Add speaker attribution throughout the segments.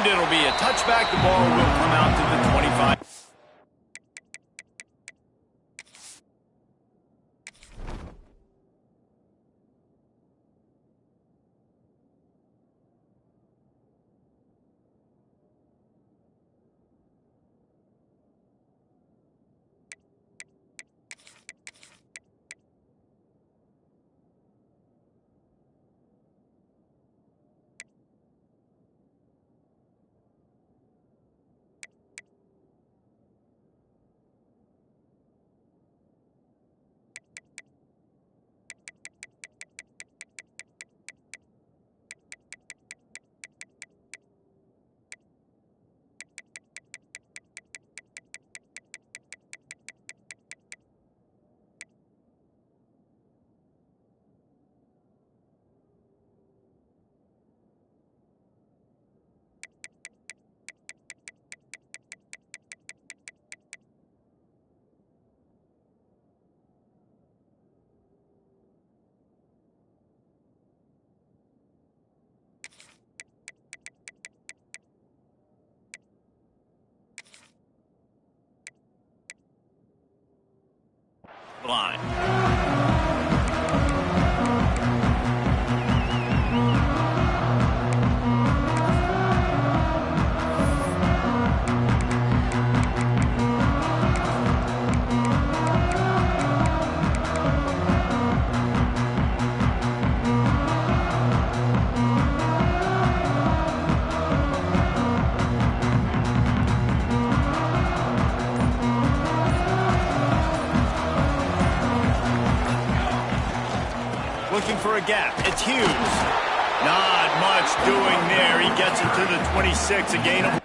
Speaker 1: And it'll be a touchback. The ball will come out to the 25. Line. Looking for a gap. It's Hughes. Not much doing there. He gets it to the 26, a gain of...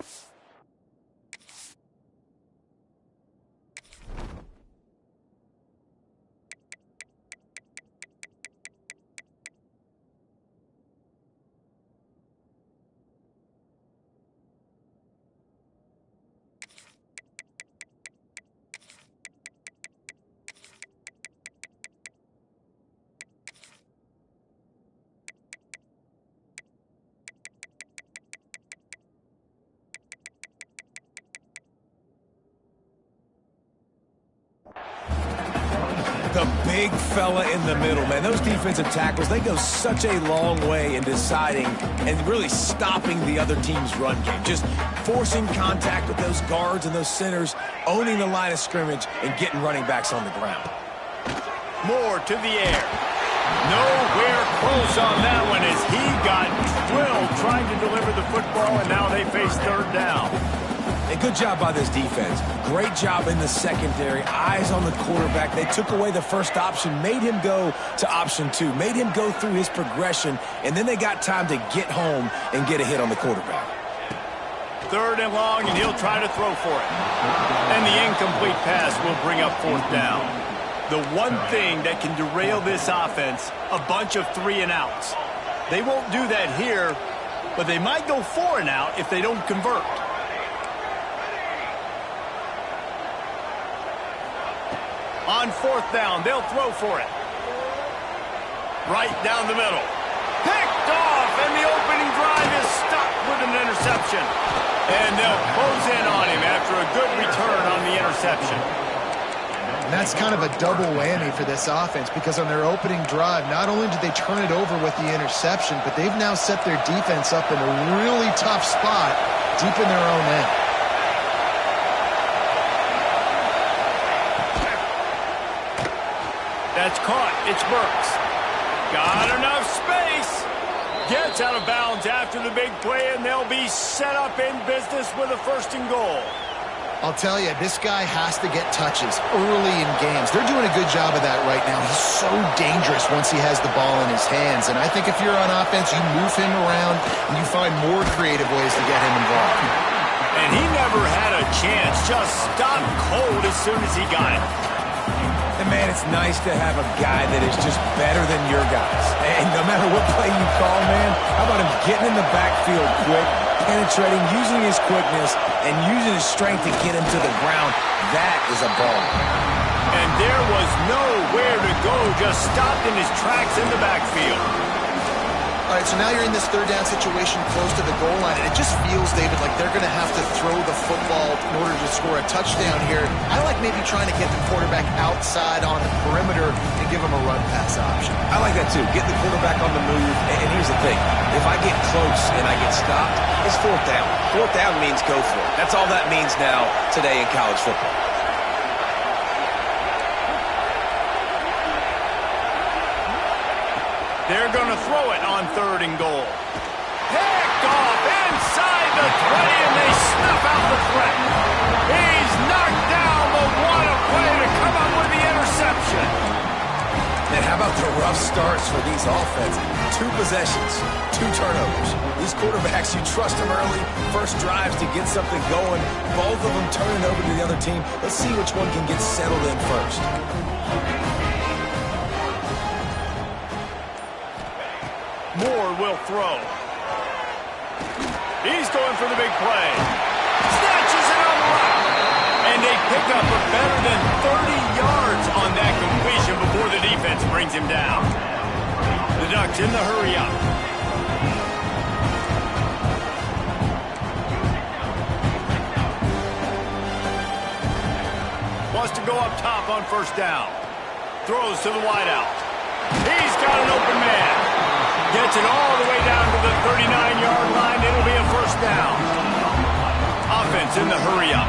Speaker 2: The big fella in the middle, man. Those defensive tackles, they go such a long way in deciding and really stopping the other team's run game. Just forcing contact with those guards and those centers, owning the line of scrimmage, and getting running backs on the ground.
Speaker 1: Moore to the air. Nowhere close on that one as he got drilled trying to deliver the football, and now they face third down.
Speaker 2: A good job by this defense. Great job in the secondary. Eyes on the quarterback. They took away the first option, made him go to option 2, made him go through his progression, and then they got time to get home and get a hit on the quarterback.
Speaker 1: Third and long, and he'll try to throw for it. And the incomplete pass will bring up fourth down. The one thing that can derail this offense, a bunch of 3 and outs. They won't do that here, but they might go 4 and out if they don't convert. On fourth down, they'll throw for it. Right down the middle. Picked off, and the opening drive is stopped with an interception. And they'll close in on him after a good return on the interception.
Speaker 3: And that's kind of a double whammy for this offense because on their opening drive, not only did they turn it over with the interception, but they've now set their defense up in a really tough spot deep in their own end.
Speaker 1: That's caught. It's Burks. Got enough space. Gets out of bounds after the big play, and they'll be set up in business with a first and goal.
Speaker 3: I'll tell you, this guy has to get touches early in games. They're doing a good job of that right now. He's so dangerous once he has the ball in his hands. And I think if you're on offense, you move him around, and you find more creative ways to get him involved.
Speaker 1: And he never had a chance. Just stopped cold as soon as he got it.
Speaker 2: And, man, it's nice to have a guy that is just better than your guys. And no matter what play you call, man, how about him getting in the backfield quick, penetrating, using his quickness, and using his strength to get him to the ground? That is a ball.
Speaker 1: And there was nowhere to go, just stopped in his tracks in the backfield.
Speaker 3: All right, so now you're in this third down situation close to the goal line, and it just feels, David, like they're going to have to throw the football in order to score a touchdown here. I like maybe trying to get the quarterback outside on the perimeter and give him a run-pass option.
Speaker 2: I like that, too. Get the quarterback on the move. And here's the thing. If I get close and I get stopped, it's fourth down. Fourth down means go for it. That's all that means now today in college football.
Speaker 1: They're going to throw it on 3rd and goal. Picked off inside the 20, and they snuff out the threat. He's knocked down, but what a play to come up with the interception.
Speaker 2: And how about the rough starts for these offenses? 2 possessions, 2 turnovers. These quarterbacks, you trust them early. First drives to get something going. Both of them turning over to the other team. Let's see which one can get settled in first.
Speaker 1: Moore will throw. He's going for the big play. Snatches it on the route. And they pick up a better than 30 yards on that completion before the defense brings him down. The Ducks in the hurry up. Wants to go up top on 1st down. Throws to the wideout. He's got an open man. Gets it all the way down to the 39-yard line. It'll be a 1st down. Offense in the hurry-up.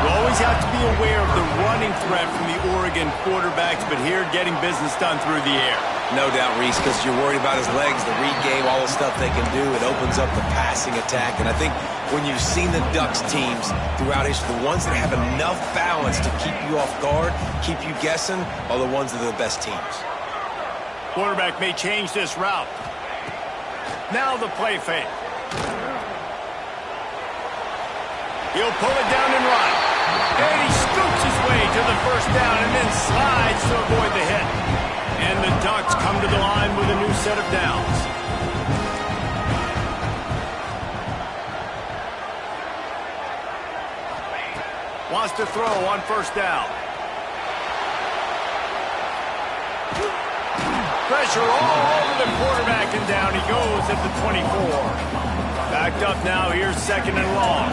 Speaker 1: You always have to be aware of the running threat from the Oregon quarterbacks, but here getting business done through the air.
Speaker 2: No doubt, Reese, because you're worried about his legs, the read game, all the stuff they can do. It opens up the passing attack. And I think when you've seen the Ducks teams throughout history, the ones that have enough balance to keep you off guard, keep you guessing, are the ones that are the best teams.
Speaker 1: Quarterback may change this route. Now the play fake. He'll pull it down and run. And he scoops his way to the 1st down and then slides to avoid the hit. And the Ducks come to the line with a new set of downs. Wants to throw on 1st down. Pressure all over the quarterback, and down he goes at the 24. Backed up now, here's 2nd and long.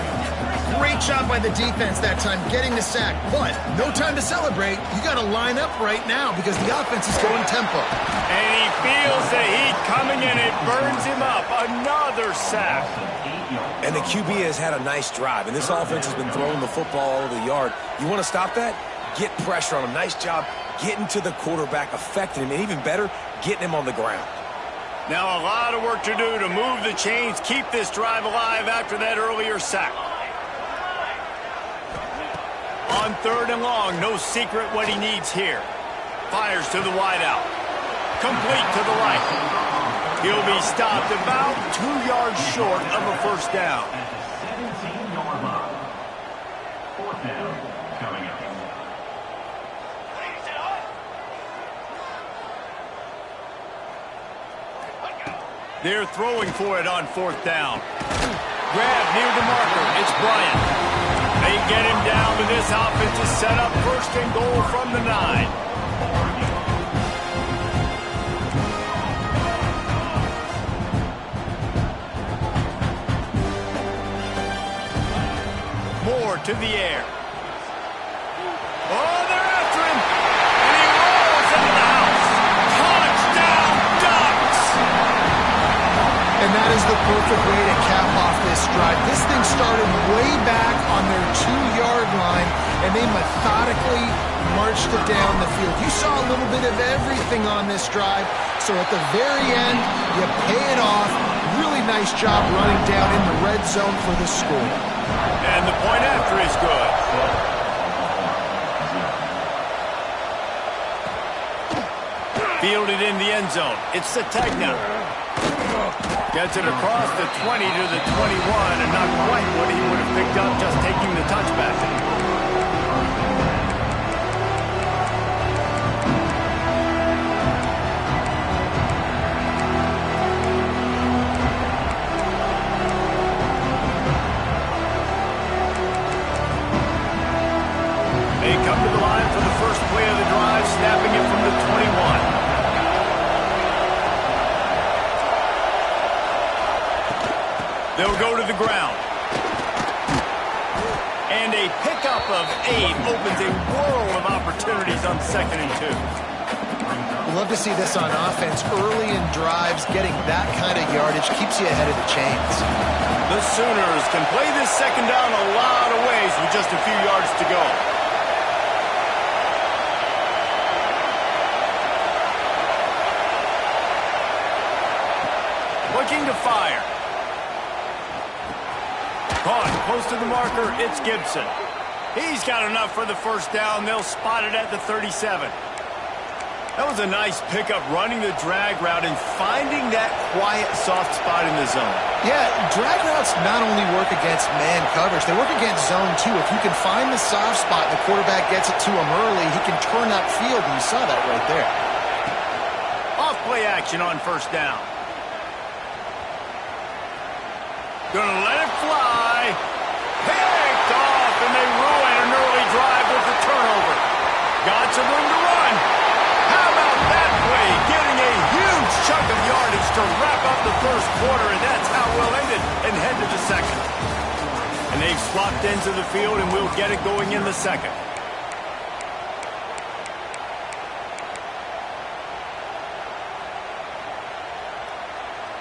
Speaker 3: Great job by the defense that time, getting the sack. But no time to celebrate. You got to line up right now because the offense is going tempo.
Speaker 1: And he feels the heat coming, and it burns him up. Another sack.
Speaker 2: And the QB has had a nice drive, and this offense has been throwing the football all over the yard. You want to stop that? Get pressure on him. Nice job getting to the quarterback, affecting him, and even better, getting him on the ground.
Speaker 1: Now a lot of work to do to move the chains, keep this drive alive after that earlier sack. On 3rd and long, no secret what he needs here. Fires to the wideout. Complete to the right. He'll be stopped about 2 yards short of a 1st down.
Speaker 4: 17-yard line. 4th down coming up.
Speaker 1: They're throwing for it on 4th down. Grab near the marker. It's Bryant. They get him down, but this offense is set up 1st and goal from the 9. Moore to the air. Oh, they're after him. And he rolls into the house. Touchdown, Ducks!
Speaker 3: And that is the perfect way to cap off this drive. This thing started way back on their 2-yard line, and they methodically marched it down the field. You saw a little bit of everything on this drive, so at the very end, you pay it off. Really nice job running down in the red zone for the score.
Speaker 1: And the point after is good. Fielded in the end zone. It's the Tegna. Gets it across the 20 to the 21, and not quite what he would have picked up just taking the touchback. They come to the line for the first play of the drive, snapping it from the 21. They'll go to the ground. And a pickup of 8 opens a world of opportunities on 2nd and 2.
Speaker 3: We'd love to see this on offense early in drives. Getting that kind of yardage keeps you ahead of the chains.
Speaker 1: The Sooners can play this 2nd down a lot of ways with just a few yards to go. Looking to fire. Caught close to the marker, it's Gibson. He's got enough for the 1st down. They'll spot it at the 37. That was a nice pickup, running the drag route and finding that quiet, soft spot in the zone.
Speaker 3: Yeah, drag routes not only work against man coverage, they work against zone too. If you can find the soft spot and the quarterback gets it to him early, he can turn that field, and you saw that right there.
Speaker 1: Off play action on 1st down. Gonna let it fly. Picked off, and they ruin an early drive with the turnover. Got some room to run. How about that play? Getting a huge chunk of yardage to wrap up the 1st quarter, and that's how we'll end it and head to the 2nd. And they've swapped ends of the field, and we'll get it going in the 2nd.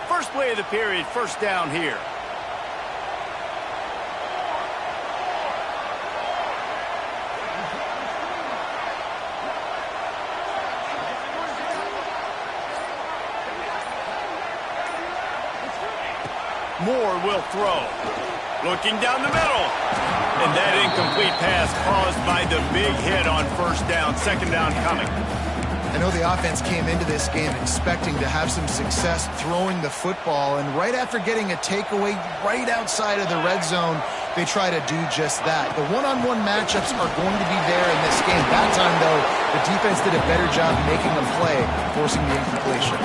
Speaker 1: First play of the period, 1st down here. Moore will throw. Looking down the middle. And that incomplete pass caused by the big hit on 1st down. 2nd down coming.
Speaker 3: I know the offense came into this game expecting to have some success throwing the football, and right after getting a takeaway right outside of the red zone, they try to do just that. The one-on-one matchups are going to be there in this game. That time, though, the defense did a better job making a play, forcing the incompletion.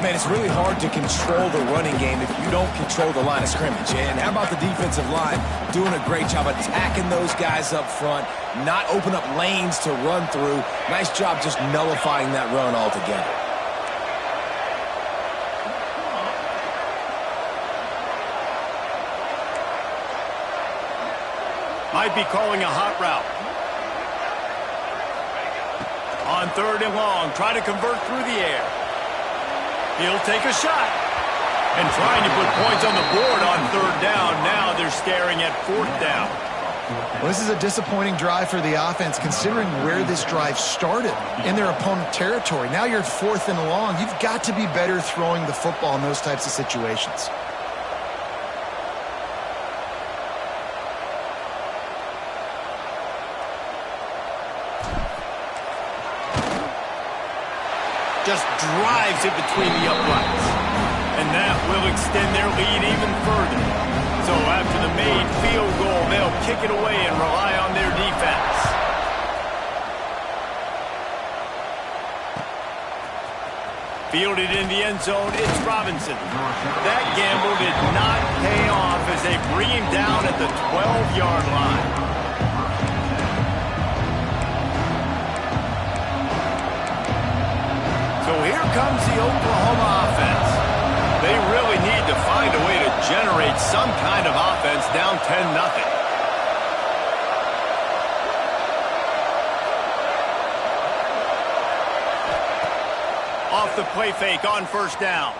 Speaker 2: Man, it's really hard to control the running game if you don't control the line of scrimmage. And how about the defensive line doing a great job attacking those guys up front, not open up lanes to run through. Nice job just nullifying that run altogether.
Speaker 1: Might be calling a hot route. On 3rd and long, try to convert through the air. He'll take a shot. And trying to put points on the board on 3rd down. Now they're staring at 4th down.
Speaker 3: Well, this is a disappointing drive for the offense, considering where this drive started, in their opponent territory. Now you're 4th and long. You've got to be better throwing the football in those types of situations.
Speaker 1: Just drives it between the uprights. And that will extend their lead even further. So after the made field goal, they'll kick it away and rely on their defense. Fielded in the end zone, it's Robinson. That gamble did not pay off as they bring him down at the 12-yard line. So here comes the Oklahoma offense. They really need to find a way to generate some kind of offense down 10-0. Off the play fake on 1st down.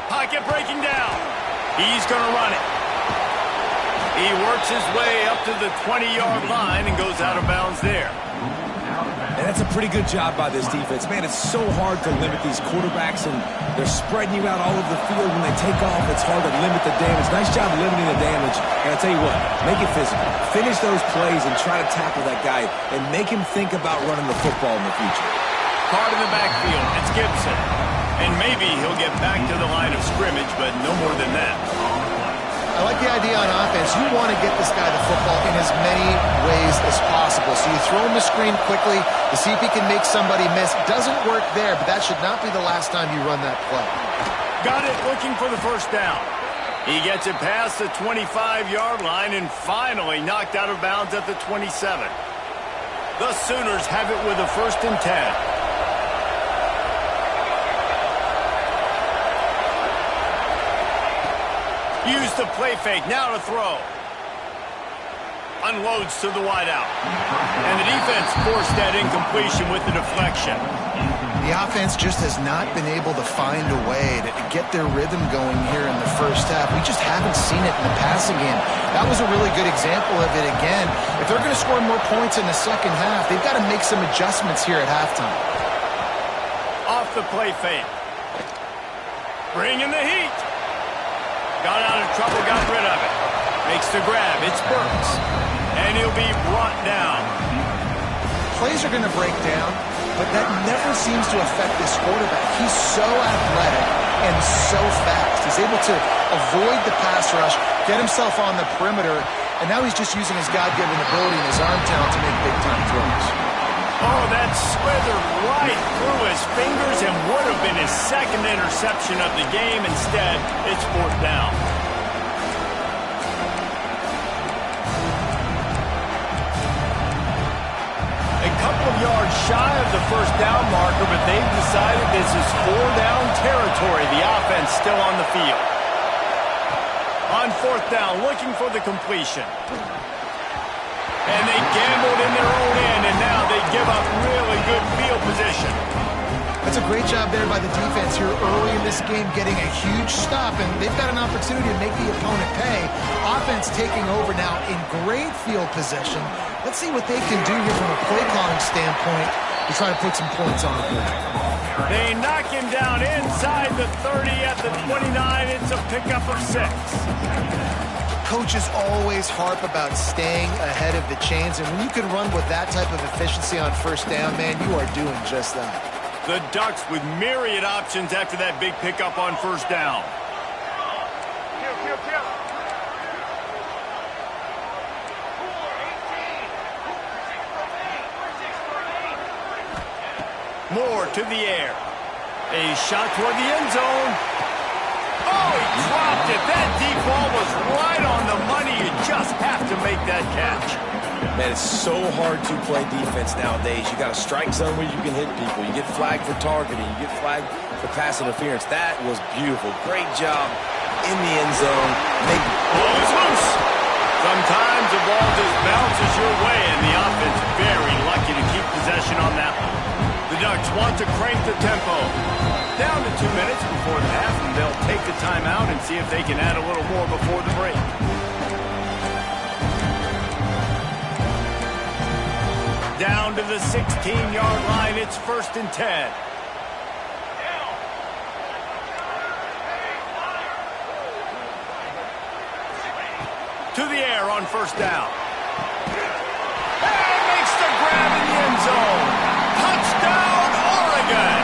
Speaker 1: Pocket breaking down. He's going to run it. He works his way up to the 20-yard line and goes out of bounds there.
Speaker 2: And that's a pretty good job by this defense. Man, it's so hard to limit these quarterbacks, and they're spreading you out all over the field. When they take off, it's hard to limit the damage. Nice job limiting the damage. And I'll tell you what, make it physical. Finish those plays and try to tackle that guy and make him think about running the football in the future.
Speaker 1: Card in the backfield, it's Gibson. And maybe he'll get back to the line of scrimmage, but no more than that.
Speaker 3: I like the idea on offense. You want to get this guy the football in as many ways as possible. So you throw him the screen quickly to see if he can make somebody miss. Doesn't work there, but that should not be the last time you run that play.
Speaker 1: Got it, looking for the 1st down. He gets it past the 25-yard line and finally knocked out of bounds at the 27. The Sooners have it with a 1st and 10. Use the play fake, now to throw. Unloads to the wideout. And the defense forced that incompletion with the deflection.
Speaker 3: The offense just has not been able to find a way to get their rhythm going here in the first half. We just haven't seen it in the passing game. That was a really good example of it again. If they're going to score more points in the second half, they've got to make some adjustments here at halftime.
Speaker 1: Off the play fake. Bringing the heat. Got out of trouble, got rid of it. Makes the grab, it's Burks. And he'll be brought down.
Speaker 3: Plays are going to break down, but that never seems to affect this quarterback. He's so athletic and so fast. He's able to avoid the pass rush, get himself on the perimeter, and now he's just using his God-given ability and his arm talent to make big-time throws.
Speaker 1: Oh, that slithered right through his fingers and would have been his second interception of the game. Instead, it's fourth down. Yards shy of the first down marker, but they've decided this is four-down territory. The offense still on the field. On fourth down, looking for the completion. And they gambled in their own end, and now they give up really good field position.
Speaker 3: That's a great job there by the defense here early in this game, getting a huge stop, and they've got an opportunity to make the opponent pay. Offense taking over now in great field position. Let's see what they can do here from a play calling standpoint to try to put some points on the board.
Speaker 1: They knock him down inside the 30 at the 29. It's a pickup of 6.
Speaker 3: Coaches always harp about staying ahead of the chains, and when you can run with that type of efficiency on first down, man, you are doing just that.
Speaker 1: The Ducks with myriad options after that big pickup on first down. Moore to the air. A shot toward the end zone. Oh, he dropped it. That deep ball was right on the money. You just have to make that catch.
Speaker 2: Man, it's so hard to play defense nowadays. You got a strike zone where you can hit people. You get flagged for targeting. You get flagged for pass interference. That was beautiful. Great job in the end zone.
Speaker 1: Ball is loose. Sometimes the ball just bounces your way, and the offense very lucky to keep possession on that one. The Ducks want to crank the tempo. Down to 2 minutes before the half, and they'll take the timeout and see if they can add a little more before the break. Down to the 16-yard line. It's 1st and 10. To the air on first down. And makes the grab in the end zone. Touchdown, Oregon!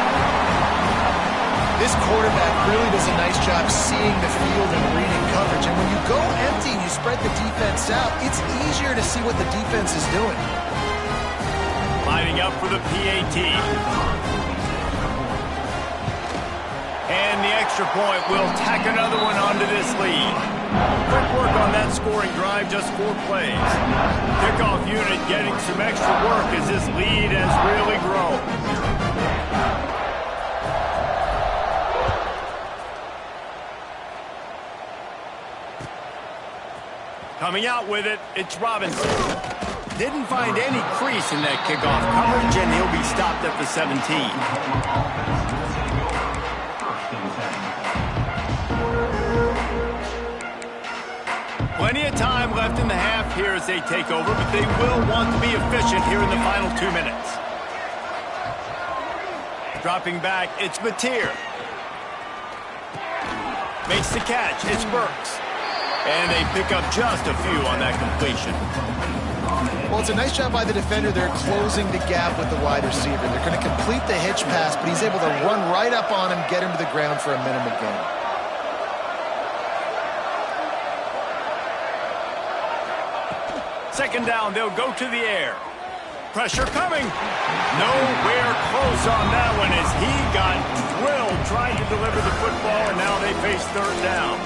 Speaker 3: This quarterback really does a nice job seeing the field and reading coverage. And when you go empty and you spread the defense out, it's easier to see what the defense is doing.
Speaker 1: Lining up for the PAT. And the extra point will tack another one onto this lead. Quick work on that scoring drive, just 4 plays. Kickoff unit getting some extra work as this lead has really grown. Coming out with it, it's Robinson. Didn't find any crease in that kickoff coverage, and he'll be stopped at the 17. Plenty of time left in the half here as they take over, but they will want to be efficient here in the final 2 minutes. Dropping back, it's Mateer. Makes the catch, it's Burks. And they pick up just a few on that completion.
Speaker 3: Well, it's a nice job by the defender. They're closing the gap with the wide receiver. They're going to complete the hitch pass, but he's able to run right up on him, get him to the ground for a minimum gain.
Speaker 1: Second down, they'll go to the air. Pressure coming. Nowhere close on that one as he got drilled trying to deliver the football, and now they face third down.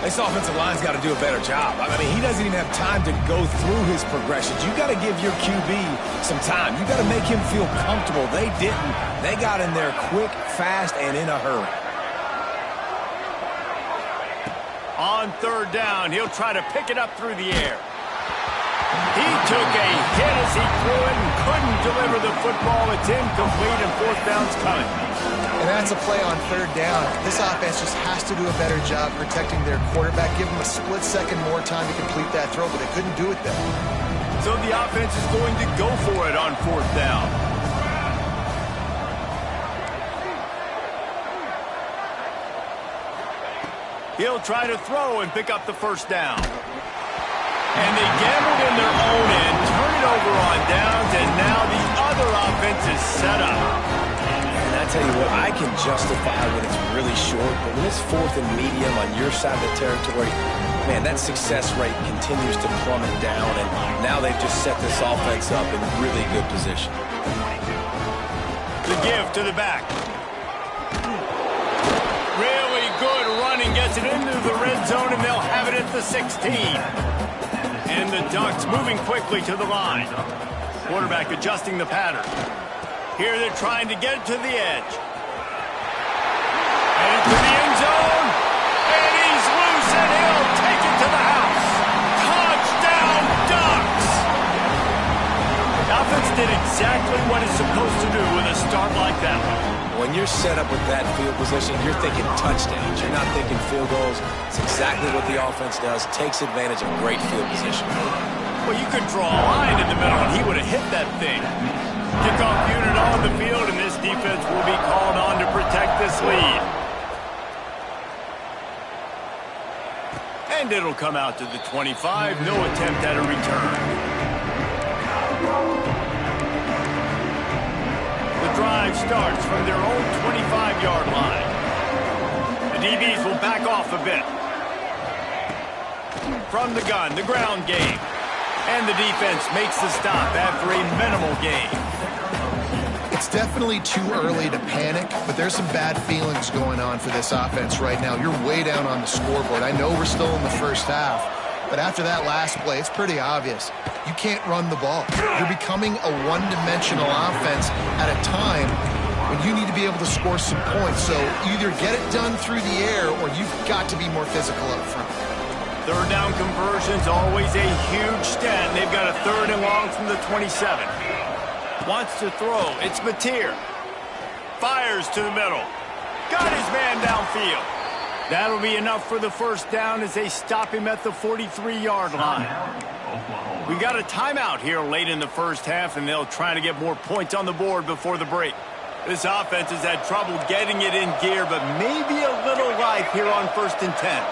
Speaker 2: This offensive line's got to do a better job. I mean, he doesn't even have time to go through his progressions. You got to give your QB some time. You got to make him feel comfortable. They didn't. They got in there quick, fast, and in a hurry.
Speaker 1: On third down, he'll try to pick it up through the air. He took a hit as he threw it and couldn't deliver the football. It's incomplete and fourth down's coming.
Speaker 3: And that's a play on third down. This offense just has to do a better job protecting their quarterback. Give them a split second more time to complete that throw, but they couldn't do it then.
Speaker 1: So the offense is going to go for it on fourth down. He'll try to throw and pick up the first down. And they gambled in their own end, turn it over on downs, and now the other offense is set up.
Speaker 2: And I tell you what, I can justify when it's really short, but when it's fourth and medium on your side of the territory, man, that success rate continues to plummet down, and now they've just set this offense up in really good position.
Speaker 1: The give to the back. Really good running, gets it into the red zone, and they'll have it at the 16. And the Ducks moving quickly to the line. Quarterback adjusting the pattern. Here they're trying to get it to the edge. And into the end zone. And he's loose, and he'll take it to the house. Touchdown, Ducks! The offense did exactly what it's supposed to do with a start like that one.
Speaker 2: When you're set up with that field position, you're thinking touchdowns. You're not thinking field goals. It's exactly what the offense does. Takes advantage of great field position.
Speaker 1: Well, you could draw a line in the middle, and he would have hit that thing. Kickoff unit on the field, and this defense will be called on to protect this lead. And it'll come out to the 25. No attempt at a return. Drive starts from their own 25-yard line. The DBs will back off a bit. From the gun, the ground game. And the defense makes the stop after a minimal gain.
Speaker 3: It's definitely too early to panic, but there's some bad feelings going on for this offense right now. You're way down on the scoreboard. I know we're still in the first half, but after that last play, it's pretty obvious. You can't run the ball. You're becoming a one-dimensional offense at a time when you need to be able to score some points. So either get it done through the air or you've got to be more physical up front.
Speaker 1: Third down conversion's always a huge stat. They've got a third and long from the 27. Wants to throw. It's Mateer. Fires to the middle. Got his man downfield. That'll be enough for the first down as they stop him at the 43-yard line. We've got a timeout here late in the first half, and they'll try to get more points on the board before the break. This offense has had trouble getting it in gear, but maybe a little life here on 1st and 10.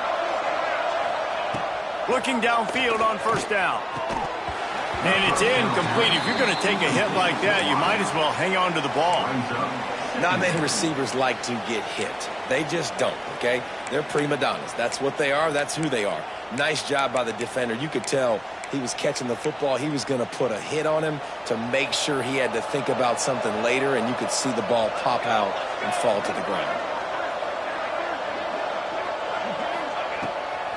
Speaker 1: Looking downfield on first down. And it's incomplete. If you're going to take a hit like that, you might as well hang on to the ball.
Speaker 2: Not many receivers like to get hit. They just don't, okay? They're prima donnas. That's what they are. That's who they are. Nice job by the defender. You could tell he was catching the football. He was going to put a hit on him to make sure he had to think about something later, and you could see the ball pop out and fall to the ground.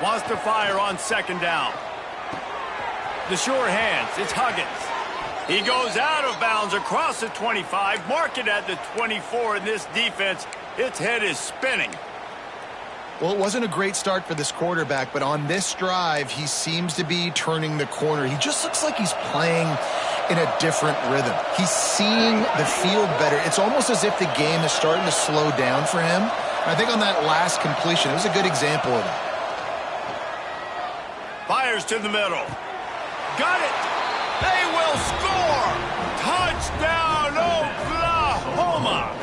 Speaker 1: Wants to fire on second down. The sure hands. It's Huggins. He goes out of bounds across the 25, mark it at the 24, and this defense, its head is spinning.
Speaker 3: Well, it wasn't a great start for this quarterback, but on this drive, he seems to be turning the corner. He just looks like he's playing in a different rhythm. He's seeing the field better. It's almost as if the game is starting to slow down for him. And I think on that last completion, it was a good example of that.
Speaker 1: Fires to the middle. Got it. They will score. Touchdown, Oklahoma.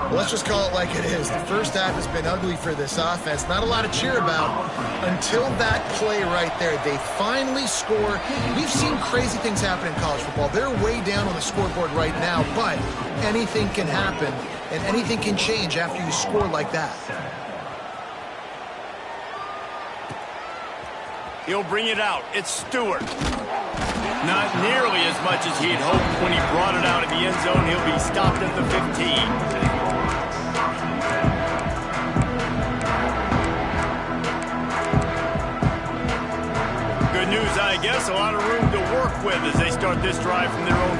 Speaker 3: Well, let's just call it like it is. The first half has been ugly for this offense. Not a lot to cheer about until that play right there. They finally score. We've seen crazy things happen in college football. They're way down on the scoreboard right now, but anything can happen, and anything can change after you score like that.
Speaker 1: He'll bring it out. It's Stewart. Not nearly as much as he'd hoped when he brought it out of the end zone. He'll be stopped at the 15. Good news, I guess. A lot of room to work with as they start this drive from their own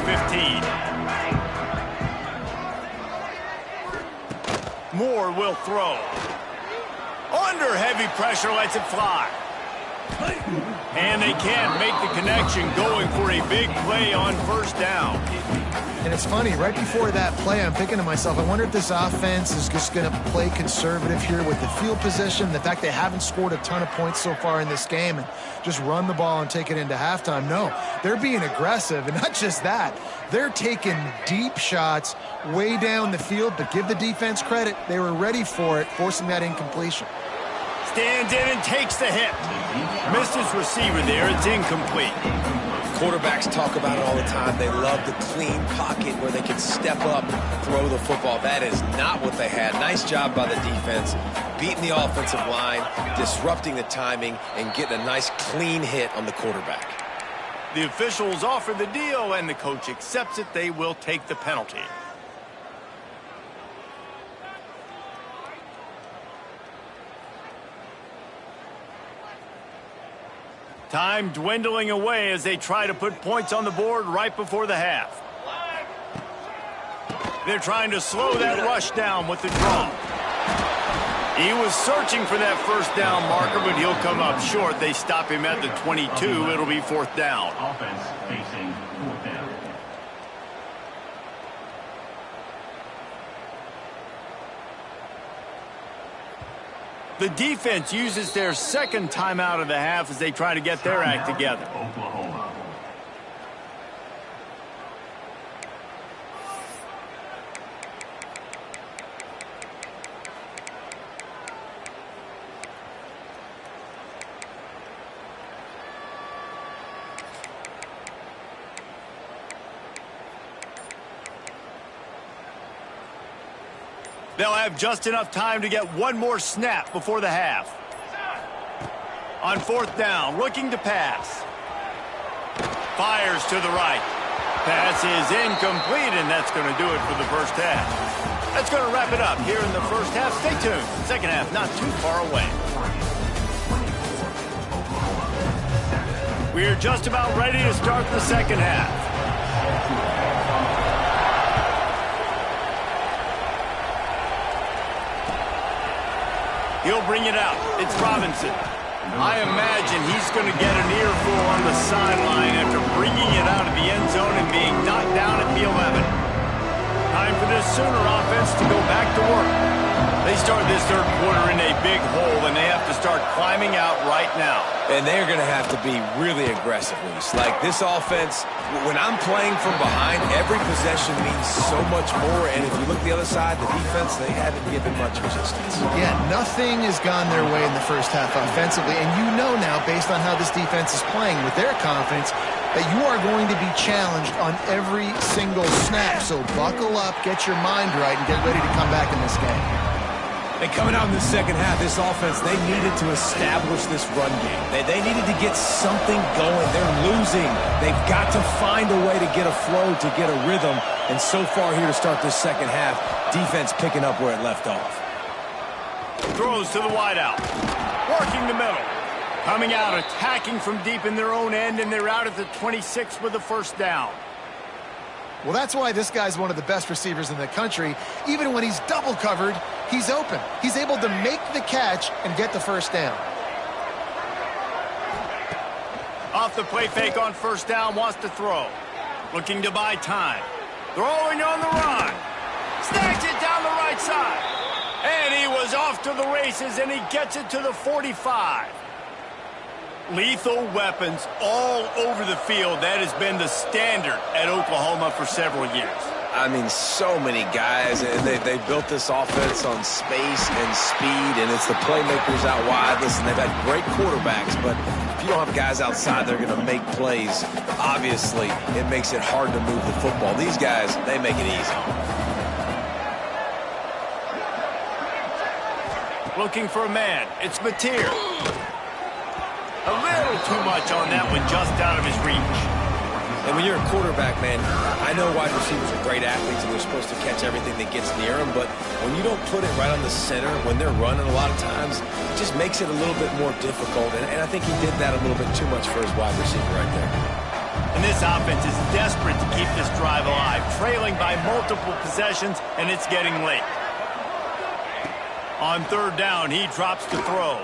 Speaker 1: 15. Moore will throw. Under heavy pressure, lets it fly. And they can't make the connection, going for a big play on first down.
Speaker 3: And it's funny, right before that play, I'm thinking to myself, I wonder if this offense is just going to play conservative here with the field position, the fact they haven't scored a ton of points so far in this game, and just run the ball and take it into halftime. No, they're being aggressive, and not just that. They're taking deep shots way down the field, but give the defense credit. They were ready for it, forcing that incompletion.
Speaker 1: Stands in and takes the hit. Missed his receiver there. It's incomplete.
Speaker 2: Quarterbacks talk about it all the time. They love the clean pocket where they can step up, throw the football. That is not what they had. Nice job by the defense, beating the offensive line, disrupting the timing, and getting a nice clean hit on the quarterback.
Speaker 1: The officials offer the deal, and the coach accepts it. They will take the penalty. Time dwindling away as they try to put points on the board right before the half. They're trying to slow that rush down with the draw. He was searching for that first down marker, but he'll come up short. They stop him at the 22. It'll be fourth down.
Speaker 4: Offense facing fourth down.
Speaker 1: The defense uses their second timeout of the half as they try to get their act together.
Speaker 4: Oklahoma.
Speaker 1: They'll have just enough time to get one more snap before the half. On fourth down, looking to pass. Fires to the right. Pass is incomplete, and that's going to do it for the first half. That's going to wrap it up here in the first half. Stay tuned. Second half not too far away. We're just about ready to start the second half. He'll bring it out. It's Robinson. I imagine he's going to get an earful on the sideline after bringing it out of the end zone and being knocked down at the 11. Time for this Sooner offense to go back to work. They start this third quarter in a big hole, and they have to start climbing out right now.
Speaker 2: And they're going to have to be really aggressive, Luis. Like this offense, when I'm playing from behind, every possession means so much more. And if you look the other side, the defense, they haven't given much resistance.
Speaker 3: Yeah, nothing has gone their way in the first half offensively. And you know now, based on how this defense is playing with their confidence, that you are going to be challenged on every single snap. So buckle up, get your mind right, and get ready to come back in this game.
Speaker 2: And coming out in the second half, this offense, they needed to establish this run game. They needed to get something going. They're losing. They've got to find a way to get a flow, to get a rhythm. And so far here to start this second half, defense picking up where it left off.
Speaker 1: Throws to the wideout. Working the middle. Coming out, attacking from deep in their own end, and they're out at the 26 with the first down.
Speaker 3: Well, that's why this guy's one of the best receivers in the country. Even when he's double covered, he's open. He's able to make the catch and get the first down.
Speaker 1: Off the play fake on first down, wants to throw. Looking to buy time. Throwing on the run. Snags it down the right side. And he was off to the races, and he gets it to the 45. Lethal weapons all over the field. That has been the standard at Oklahoma for several years.
Speaker 2: I mean, so many guys, and they built this offense on space and speed, and it's the playmakers out wide. Listen, they've had great quarterbacks, but if you don't have guys outside, they're going to make plays. Obviously, it makes it hard to move the football. These guys, they make it easy.
Speaker 1: Looking for a man. It's Mateer. A little too much on that one, just out of his reach.
Speaker 2: And when you're a quarterback, man, I know wide receivers are great athletes and they're supposed to catch everything that gets near them, but when you don't put it right on the center, when they're running a lot of times, it just makes it a little bit more difficult. And I think he did that a little bit too much for his wide receiver right there.
Speaker 1: And this offense is desperate to keep this drive alive, trailing by multiple possessions, and it's getting late. On third down, he drops to throw.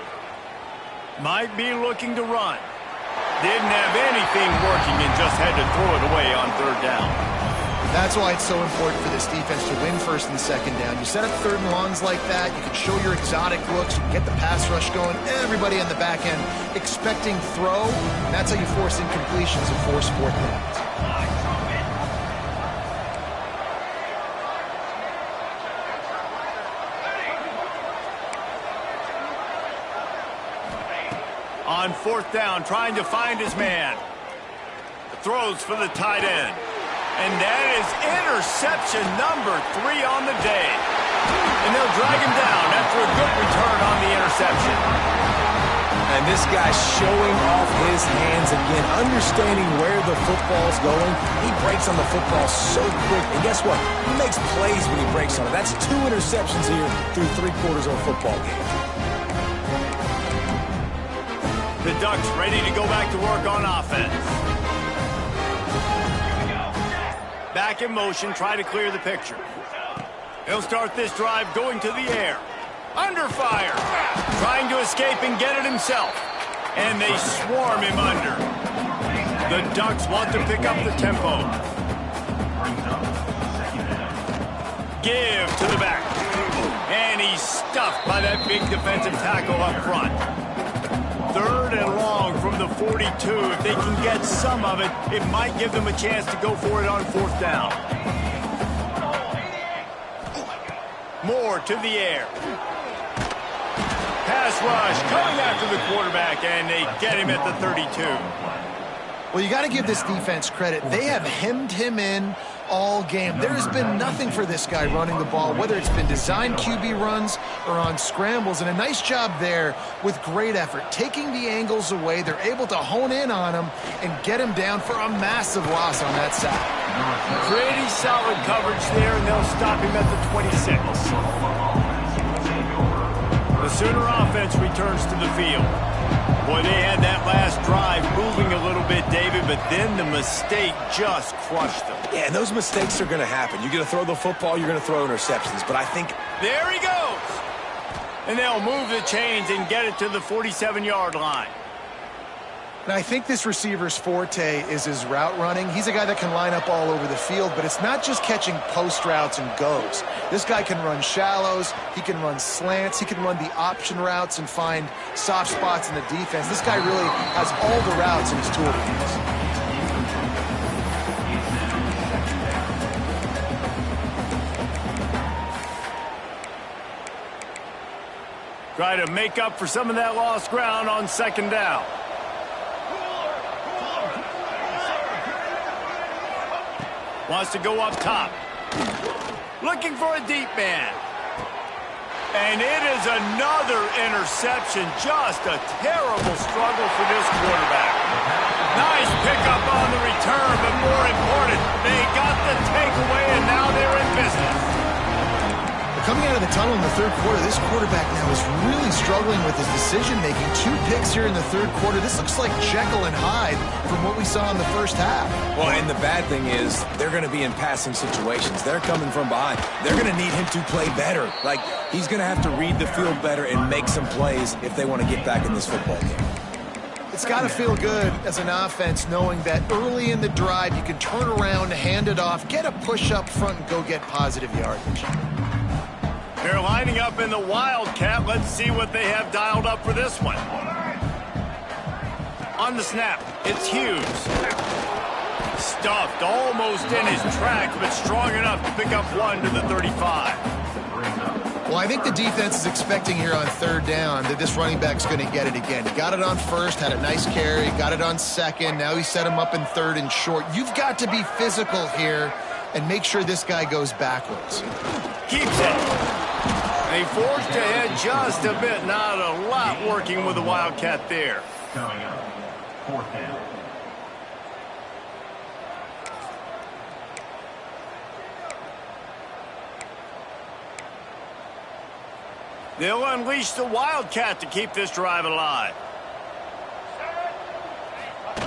Speaker 1: Might be looking to run. Didn't have anything working and just had to throw it away on third down.
Speaker 3: That's why it's so important for this defense to win first and second down. You set up third and longs like that, you can show your exotic looks, you can get the pass rush going, everybody on the back end expecting throw, and that's how you force incompletions and force fourth downs.
Speaker 1: On fourth down, trying to find his man. Throws for the tight end. And that is interception number 3 on the day. And they'll drag him down after a good return on the interception.
Speaker 2: And this guy's showing off his hands again, understanding where the football's going. He breaks on the football so quick. And guess what? He makes plays when he breaks on it. That's 2 interceptions here through 3/4 of a football game.
Speaker 1: The Ducks ready to go back to work on offense. Back in motion, try to clear the picture. He'll start this drive going to the air. Under fire. Trying to escape and get it himself. And they swarm him under. The Ducks want to pick up the tempo. Give to the back. And he's stuffed by that big defensive tackle up front. Third and long from the 42. If they can get some of it, it might give them a chance to go for it on fourth down. Moore to the air. Pass rush coming after the quarterback, and they get him at the 32.
Speaker 3: Well, you got to give this defense credit. They have hemmed him in all game. There has been nothing for this guy running the ball, whether it's been designed QB runs or on scrambles, and a nice job there with great effort. Taking the angles away, they're able to hone in on him and get him down for a massive loss on that side.
Speaker 1: Pretty solid coverage there, and they'll stop him at the 26. The Sooner offense returns to the field. Boy, they had that last drive moving a little bit, David, but then the mistake just crushed them.
Speaker 2: Yeah, and those mistakes are going to happen. You're going to throw the football, you're going to throw interceptions, but I think...
Speaker 1: There he goes! And they'll move the chains and get it to the 47-yard line.
Speaker 3: And I think this receiver's forte is his route running. He's a guy that can line up all over the field, but it's not just catching post routes and goes. This guy can run shallows, he can run slants, he can run the option routes and find soft spots in the defense. This guy really has all the routes in his toolbox.
Speaker 1: Try to make up for some of that lost ground on second down. Wants to go up top. Looking for a deep man. And it is another interception. Just a terrible struggle for this quarterback. Nice pickup on the return, but more important, they got the takeaway, and now they're in business.
Speaker 3: Coming out of the tunnel in the third quarter, this quarterback now is really struggling with his decision-making. 2 picks here in the third quarter. This looks like Jekyll and Hyde from what we saw in the first half.
Speaker 2: Well, and the bad thing is they're going to be in passing situations. They're coming from behind. They're going to need him to play better. Like, he's going to have to read the field better and make some plays if they want to get back in this football game.
Speaker 3: It's got to feel good as an offense knowing that early in the drive you can turn around, hand it off, get a push up front, and go get positive yardage.
Speaker 1: They're lining up in the Wildcat. Let's see what they have dialed up for this one. On the snap, it's Hughes. Stuffed almost in his tracks, but strong enough to pick up 1 to the 35.
Speaker 3: Well, I think the defense is expecting here on third down that this running back's going to get it again. He got it on first, had a nice carry, got it on second. Now he set him up in third and short. You've got to be physical here and make sure this guy goes backwards.
Speaker 1: Keeps it. They forced ahead just a bit. Not a lot working with the Wildcat there.
Speaker 4: Coming up, fourth down.
Speaker 1: They'll unleash the Wildcat to keep this drive alive.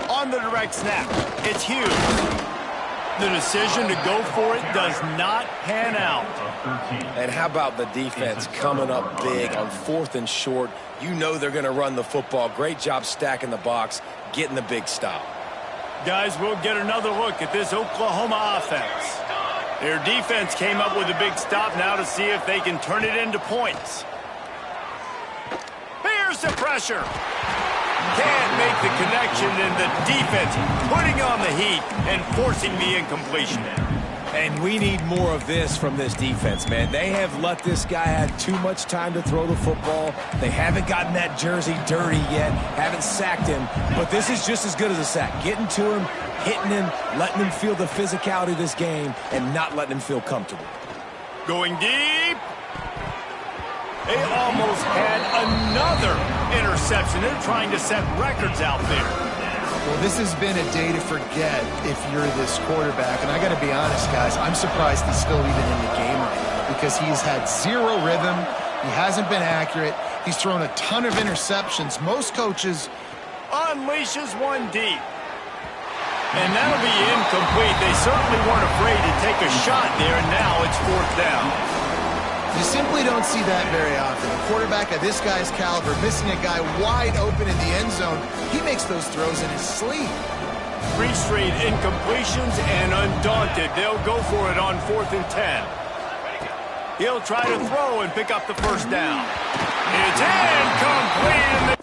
Speaker 1: On the direct snap, it's Hughes. The decision to go for it does not pan out.
Speaker 2: And how about the defense coming up big on 4th and short? You know they're going to run the football. Great job stacking the box, getting the big stop.
Speaker 1: Guys, we'll get another look at this Oklahoma offense. Their defense came up with a big stop now to see if they can turn it into points. Here's the pressure. Can't make the connection, and the defense putting on the heat and forcing the incompletion.
Speaker 2: And we need more of this from this defense, man. They have let this guy have too much time to throw the football. They haven't gotten that jersey dirty yet, haven't sacked him. But this is just as good as a sack. Getting to him, hitting him, letting him feel the physicality of this game, and not letting him feel comfortable.
Speaker 1: Going deep. They almost had another interception. They're trying to set records out there.
Speaker 3: Well, this has been a day to forget if you're this quarterback. And I got to be honest, guys, I'm surprised he's still even in the game right now because he's had zero rhythm. He hasn't been accurate. He's thrown a ton of interceptions. Most coaches
Speaker 1: unleashes one deep. And that'll be incomplete. They certainly weren't afraid to take a shot there, and now it's 4th down.
Speaker 3: You simply don't see that very often. A quarterback of this guy's caliber missing a guy wide open in the end zone. He makes those throws in his sleep.
Speaker 1: 3 straight incompletions, and undaunted, they'll go for it on 4th and 10. He'll try to throw and pick up the 1st down. It's incomplete.